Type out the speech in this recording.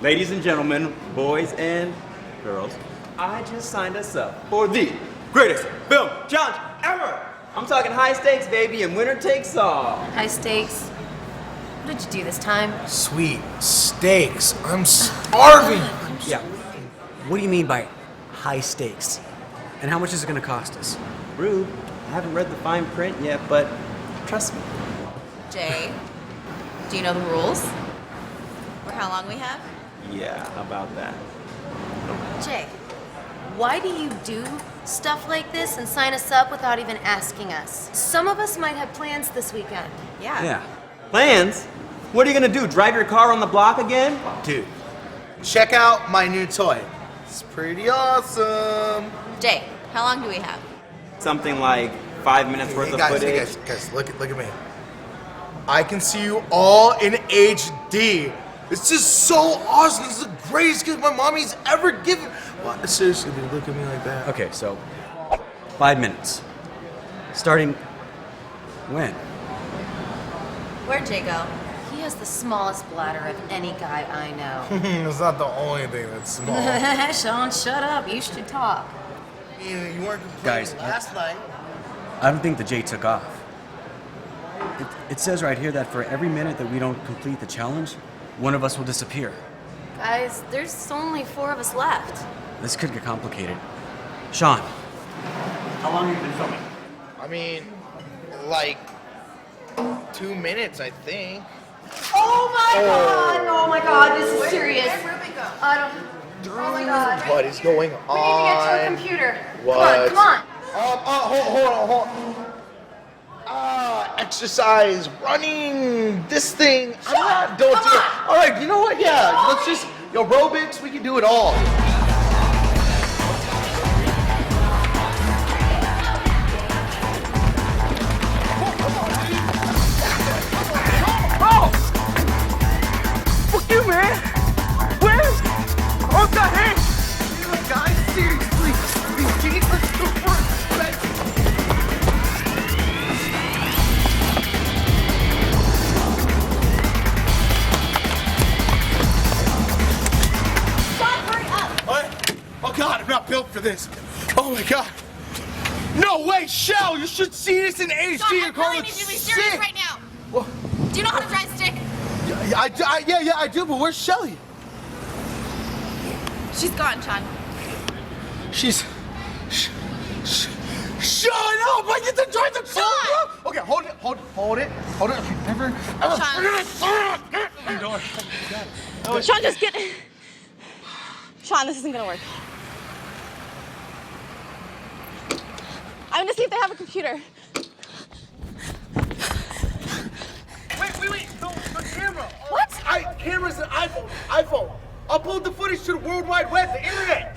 Ladies and gentlemen, boys and girls, I just signed us up for the greatest film challenge ever! I'm talking high stakes, baby, and winner takes all. High stakes? What did you do this time? Sweet steaks. I'm starving. Yeah. What do you mean by high stakes? And how much is it going to cost us? Rude. I haven't read the fine print yet, but trust me. Jay, do you know the rules? Or how long we have? Yeah, how about that? Jay, why do you do stuff like this and sign us up without even asking us? Some of us might have plans this weekend. Yeah. Plans? What are you gonna do, drive your car on the block again? Dude, check out my new toy. It's pretty awesome. Jay, how long do we have? Something like 5 minutes worth of footage. Guys, look at me. I can see you all in HD. It's just so awesome. This is the greatest gift my mommy's ever given. What? Seriously, dude, look at me like that. Okay, so 5 minutes. Starting when? Where'd Jay go? He has the smallest bladder of any guy I know. It's not the only thing that's small. Sean, shut up. You should talk. You weren't complaining Guys, last night. I don't think the J took off. It says right here that for every minute that we don't complete the challenge, one of us will disappear. Guys, there's only 4 of us left. This could get complicated. Sean, how long have you been filming? I mean, like 2 minutes, I think. Oh my god, this is serious. Where'd we go? I don't. Oh my god. What is going on? We need to get to a computer. What? Come on. Hold on. Exercise, running, this thing. Don't do it. All right, you know what? Yeah, let's just aerobics. We can do it all. Fuck you, man! Where? What the heck? Guys, seriously, these jeans are super expensive. Sean, hurry up! What? Oh God, I'm not built for this. Oh my God. No way, Shell, you should see this in HD. Sean, I Your car really looks need you to be serious sick. right now. Well, Do you know how to drive stick? yeah, I do, but where's Shelly? She's gone, Sean. Shut up! I get to drive the car, bro! Okay, hold it. If you ever Sean. Sean, just get... Sean, this isn't gonna work. I'm gonna see if they have a computer. Wait, no, the camera. What? Camera's an iPhone. Upload the footage to the World Wide Web, the internet.